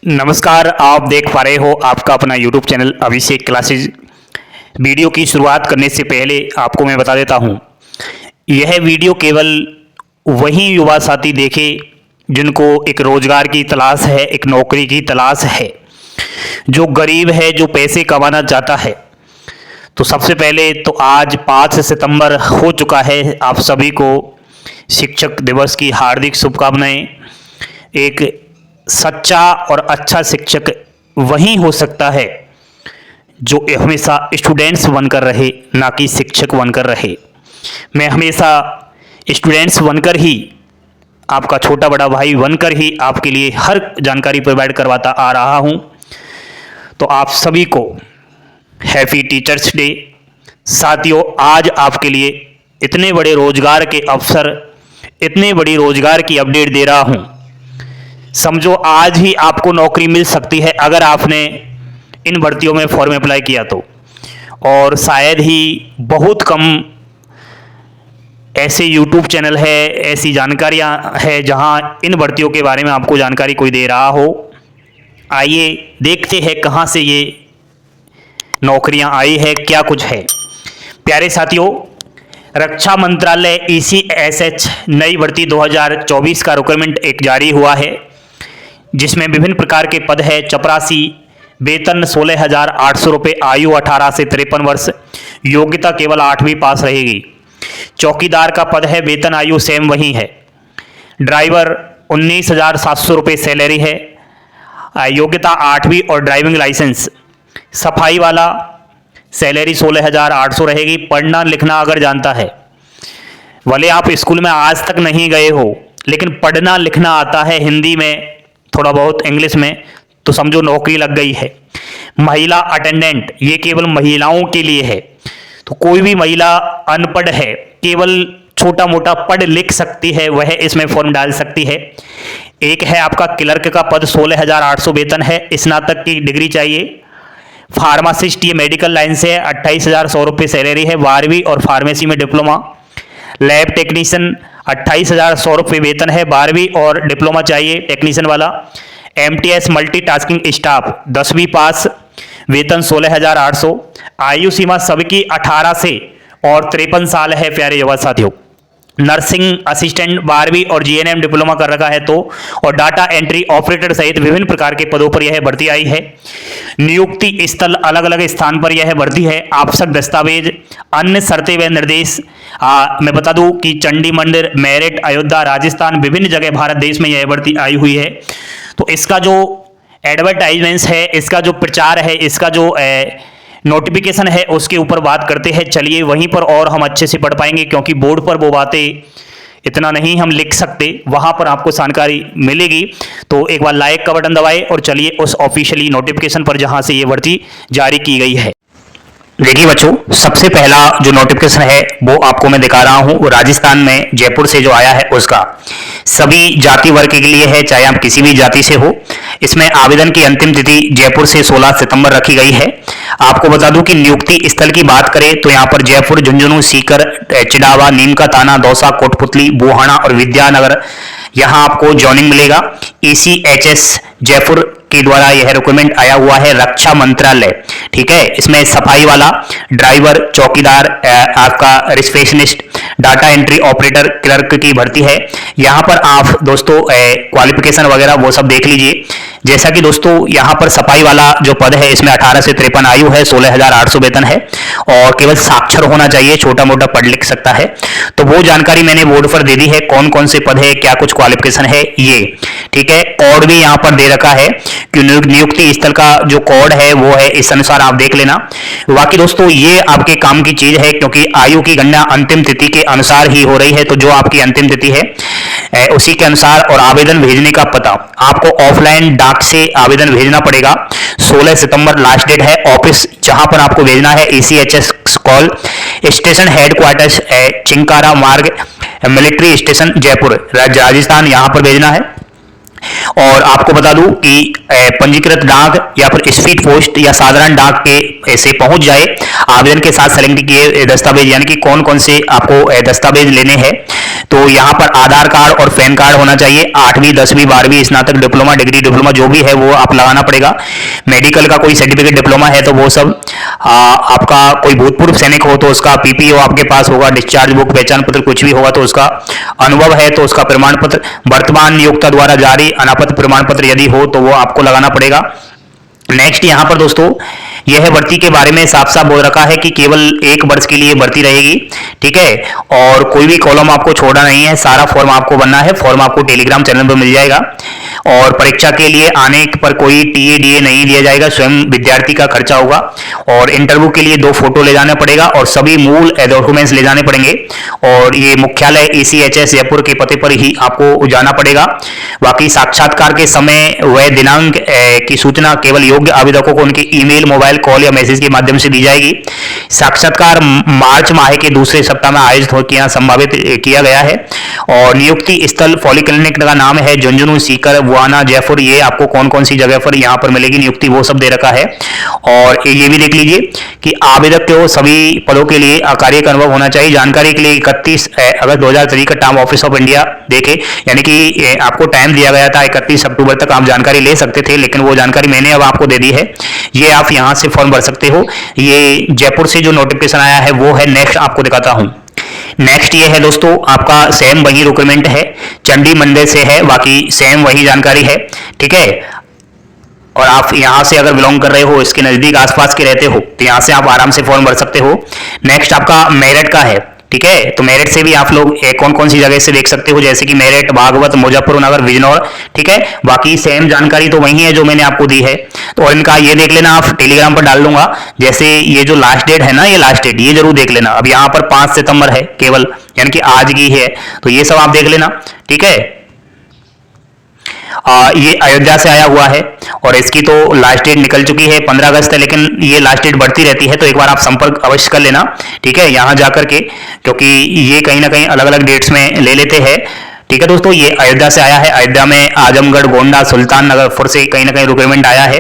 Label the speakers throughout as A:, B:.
A: नमस्कार, आप देख पा रहे हो आपका अपना YouTube चैनल अभिषेक क्लासेज। वीडियो की शुरुआत करने से पहले आपको मैं बता देता हूँ, यह वीडियो केवल वही युवा साथी देखे जिनको एक रोज़गार की तलाश है, एक नौकरी की तलाश है, जो गरीब है, जो पैसे कमाना चाहता है। तो सबसे पहले तो आज 5 सितंबर हो चुका है। आप सभी को शिक्षक दिवस की हार्दिक शुभकामनाएं। एक सच्चा और अच्छा शिक्षक वही हो सकता है जो हमेशा स्टूडेंट्स बनकर रहे, ना कि शिक्षक बनकर रहे। मैं हमेशा स्टूडेंट्स बनकर ही, आपका छोटा बड़ा भाई बनकर ही आपके लिए हर जानकारी प्रोवाइड करवाता आ रहा हूं। तो आप सभी को हैप्पी टीचर्स डे। साथियों, आज आपके लिए इतने बड़े रोजगार के अवसर, इतने बड़ी रोजगार की अपडेट दे रहा हूं। समझो आज ही आपको नौकरी मिल सकती है अगर आपने इन भर्तियों में फॉर्म अप्लाई किया तो। और शायद ही बहुत कम ऐसे YouTube चैनल है, ऐसी जानकारियां है जहां इन भर्तियों के बारे में आपको जानकारी कोई दे रहा हो। आइए देखते हैं कहां से ये नौकरियां आई है, क्या कुछ है। प्यारे साथियों, रक्षा मंत्रालय ECSH नई भर्ती 2024 का रिक्रूटमेंट एक जारी हुआ है, जिसमें विभिन्न प्रकार के पद है। चपरासी, वेतन 16,800 रुपये, आयु 18 से 53 वर्ष, योग्यता केवल 8वीं पास रहेगी। चौकीदार का पद है, वेतन आयु सेम वही है। ड्राइवर 19,700 रुपये सैलरी है, योग्यता 8वीं और ड्राइविंग लाइसेंस। सफाई वाला सैलरी 16,800 रहेगी। पढ़ना लिखना अगर जानता है, भले आप स्कूल में आज तक नहीं गए हो, लेकिन पढ़ना लिखना आता है, हिंदी में थोड़ा बहुत, इंग्लिश में, तो समझो नौकरी लग गई है। महिला अटेंडेंट, ये केवल महिलाओं के लिए है। तो कोई भी महिला अनपढ़ है, केवल छोटा मोटा पढ़ लिख सकती है, वह इसमें फॉर्म डाल सकती है। एक है आपका क्लर्क का पद, 16,800 वेतन है, स्नातक की डिग्री चाहिए। फार्मासिस्ट, ये मेडिकल लाइन से है, 28,100 रुपये सैलरी है, 12वीं और फार्मेसी में डिप्लोमा। लैब टेक्नीशियन 28,100 रुपये वेतन है, 12वीं और डिप्लोमा चाहिए टेक्नीशियन वाला। MTS मल्टीटास्किंग स्टाफ 10वीं पास, वेतन 16,800। आयु सीमा सबकी 18 से और 53 साल है। प्यारे युवा साथियों, नर्सिंग असिस्टेंट 12वीं और GNM डिप्लोमा कर रखा है तो, और डाटा एंट्री ऑपरेटर सहित विभिन्न प्रकार के पदों पर यह भर्ती आई है। नियुक्ति स्थल अलग अलग स्थान पर यह भर्ती है। आवश्यक दस्तावेज, अन्य शर्तें व निर्देश मैं बता दूं कि चंडी मंदिर, मेरठ, अयोध्या, राजस्थान, विभिन्न जगह भारत देश में यह भर्ती आई हुई है। तो इसका जो एडवर्टाइजमेंट्स है, इसका जो प्रचार है, इसका जो नोटिफिकेशन है, उसके ऊपर बात करते हैं। चलिए वहीं पर और हम अच्छे से पढ़ पाएंगे, क्योंकि बोर्ड पर वो बातें इतना नहीं हम लिख सकते, वहां पर आपको जानकारी मिलेगी। तो एक बार लाइक का बटन दबाएं और चलिए उस ऑफिशियली नोटिफिकेशन पर जहां से ये भर्ती जारी की गई है। देखिए बच्चों, सबसे पहला जो नोटिफिकेशन है वो आपको मैं दिखा रहा हूं, राजस्थान में जयपुर से जो आया है उसका। सभी जाति वर्ग के लिए है, चाहे आप किसी भी जाति से हो। इसमें आवेदन की अंतिम तिथि जयपुर से 16 सितंबर रखी गई है। आपको बता दूं कि नियुक्ति स्थल की बात करें तो यहाँ पर जयपुर, झुंझुनू, सीकर, चिड़ावा, नीम का ताना, दौसा, कोटपुतली, बुहाना और विद्यानगर, यहाँ आपको जॉइनिंग मिलेगा। ECHS जयपुर के द्वारा यह रिक्रूटमेंट आया हुआ है, रक्षा मंत्रालय। ठीक है, इसमें सफाई वाला, ड्राइवर, चौकीदार, आपका receptionist, data entry operator, clerk की भर्ती है। यहाँ पर आप दोस्तों क्वालिफिकेशन वगैरह वो सब देख लीजिए। जैसा कि दोस्तों यहाँ पर सफाई वाला जो पद है, इसमें 18 से 53 आयु है, 16,800 वेतन है, और केवल साक्षर होना चाहिए, छोटा मोटा पढ़ लिख सकता है। तो वो जानकारी मैंने बोर्ड पर दे दी है, कौन कौन से पद है, क्या कुछ क्वालिफिकेशन है ये। ठीक है, कोड भी यहाँ पर दे रखा है कि नियुक्ति स्थल का जो कोड है वो है, इस अनुसार आप देख लेना। बाकी दोस्तों ये आपके काम की चीज है, क्योंकि आयु की गणना अंतिम तिथि के अनुसार ही हो रही है। तो जो आपकी अंतिम तिथि है उसी के अनुसार, और आवेदन भेजने का पता आपको ऑफलाइन डाक से आवेदन भेजना पड़ेगा। 16 सितंबर लास्ट डेट है। ऑफिस जहां पर आपको भेजना है, ECHS call station headquarters chinkara मार्ग, मिलिट्री स्टेशन, जयपुर, राजस्थान, यहां पर भेजना है। और आपको बता दूं कि पंजीकृत डाक या फिर स्पीड पोस्ट या साधारण डाक के ऐसे पहुंच जाए। आवेदन के साथ सेलेक्ट किए दस्तावेज, यानी कि कौन कौन से आपको दस्तावेज लेने हैं, तो यहाँ पर आधार कार्ड और पैन कार्ड होना चाहिए। 8वीं 10वीं 12वीं स्नातक डिप्लोमा डिग्री डिप्लोमा जो भी है वो आप लगाना पड़ेगा। मेडिकल का कोई सर्टिफिकेट डिप्लोमा है तो वो सब। आपका कोई भूतपूर्व सैनिक हो तो उसका पीपीओ आपके पास होगा, डिस्चार्ज बुक, पहचान पत्र कुछ भी होगा तो उसका, अनुभव है तो उसका प्रमाण पत्र, वर्तमान नियोक्ता द्वारा जारी अनापत्ति प्रमाण पत्र यदि हो तो वो आपको लगाना पड़ेगा। नेक्स्ट यहाँ पर दोस्तों यह भर्ती के बारे में साफ साफ बोल रखा है कि केवल 1 वर्ष के लिए भर्ती रहेगी, ठीक है, और कोई भी कॉलम आपको छोड़ना नहीं है, सारा फॉर्म आपको भरना है। फॉर्म आपको टेलीग्राम चैनल पर मिल जाएगा। और परीक्षा के लिए आने पर कोई टीए डीए नहीं दिया जाएगा, स्वयं विद्यार्थी का खर्चा होगा। और इंटरव्यू के लिए 2 फोटो ले जाना पड़ेगा और सभी मूल डॉक्यूमेंट्स ले जाने पड़ेंगे। और ये मुख्यालय ECHS जयपुर के पते पर ही आपको जाना पड़ेगा। बाकी साक्षात्कार के समय व दिनांक की सूचना केवल योग्य आवेदकों को उनके ईमेल, मोबाइल, कॉल या मैसेज के माध्यम से दी जाएगी। साक्षात्कार मार्च माह के दूसरे सप्ताह में आयोजित होकर संभावित किया गया है। और नियुक्ति स्थल पॉलीक्लिनिक का नाम है झुंझुनू, सीकर, बुआना, जयपुर। ये आपको कौन कौन सी जगह पर यहाँ पर मिलेगी नियुक्ति वो सब दे रखा है। और ये भी देख लीजिए कि आवेदक को सभी पदों के लिए कार्यक अनुभव होना चाहिए। जानकारी के लिए 31 अगस्त 2023 का टाइम ऑफिस ऑफ इंडिया देखे, यानी कि आपको टाइम दिया गया था 31 अक्टूबर तक आप जानकारी ले सकते थे, लेकिन वो जानकारी मैंने अब आपको दे दी है। ये आप यहाँ से फॉर्म भर सकते हो। ये जयपुर से जो नोटिफिकेशन आया है वो है। नेक्स्ट आपको दिखाता हूँ। नेक्स्ट ये है दोस्तों आपका सेम वही रिक्रूटमेंट है, चंडी मंदिर से है, बाकी सेम वही जानकारी है, ठीक है। और आप यहां से अगर बिलोंग कर रहे हो, इसके नजदीक आसपास के रहते हो तो यहां से आप आराम से फॉर्म भर सकते हो। नेक्स्ट आपका मेरठ का है, ठीक है। तो मेरठ से भी आप लोग कौन कौन सी जगह से देख सकते हो, जैसे कि मेरठ, भागवत, मुजफ्फरनगर, बिजनौर, ठीक है। बाकी सेम जानकारी तो वही है जो मैंने आपको दी है। तो इनका ये देख लेना, आप टेलीग्राम पर डाल दूंगा। जैसे ये जो लास्ट डेट है ना, ये लास्ट डेट ये जरूर देख लेना। अब यहाँ पर 5 सितंबर है केवल, यानी कि आज की है, तो ये सब आप देख लेना, ठीक है। ये अयोध्या से आया हुआ है और इसकी तो लास्ट डेट निकल चुकी है, 15 अगस्त है, लेकिन ये लास्ट डेट बढ़ती रहती है, तो एक बार आप संपर्क अवश्य कर लेना, ठीक है, यहां जाकर के, क्योंकि ये कहीं ना कहीं अलग अलग डेट्स में ले लेते हैं, ठीक है दोस्तों। ये अयोध्या से आया है। अयोध्या में आजमगढ़, गोंडा, सुल्ताननगर से कहीं ना कहीं रिक्रूटमेंट आया है।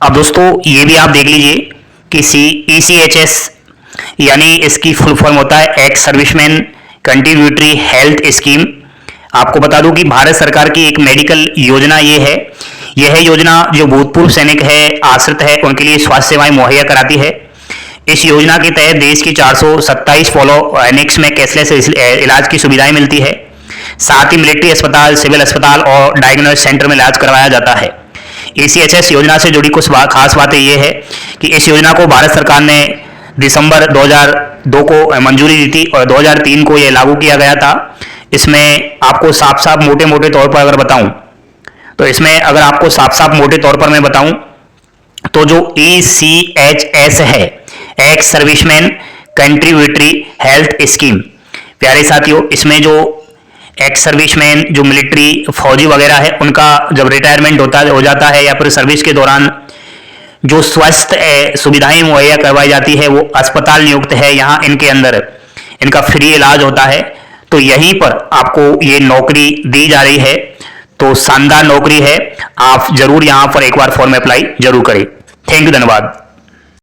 A: अब दोस्तों ये भी आप देख लीजिए कि ECHS यानी इसकी फुल फॉर्म होता है ex serviceman continuity health scheme. आपको बता दूं कि भारत सरकार की एक मेडिकल योजना ये है। यह योजना जो भूतपूर्व सैनिक है, आश्रित है, उनके लिए स्वास्थ्य सेवाएं मुहैया कराती है। इस योजना के तहत देश की 427 पॉलिक्लिनिक्स में कैशलेस इलाज की सुविधाएं मिलती है। साथ ही मिलिट्री अस्पताल, सिविल अस्पताल और डायग्नोस्टिक सेंटर में इलाज करवाया जाता है। ECHS योजना से जुड़ी कुछ खास बातें ये है कि इस योजना को भारत सरकार ने दिसंबर 2002 को मंजूरी दी थी और 2003 को यह लागू किया गया था। इसमें आपको साफ साफ मोटे मोटे तौर पर अगर बताऊं तो इसमें अगर आपको साफ साफ मोटे तौर पर मैं बताऊं तो जो ECHS है, ex serviceman contributory health scheme, प्यारे साथियों, इसमें जो एक्स सर्विसमैन जो मिलिट्री फौजी वगैरह है उनका जब रिटायरमेंट हो जाता है या फिर सर्विस के दौरान जो स्वास्थ्य सुविधाएं मुहैया करवाई जाती है वो अस्पताल नियुक्त है। यहाँ इनके अंदर इनका फ्री इलाज होता है। तो यहीं पर आपको ये नौकरी दी जा रही है। तो शानदार नौकरी है, आप जरूर यहाँ पर एक बार फॉर्म अप्लाई जरूर करें। थैंक यू, धन्यवाद।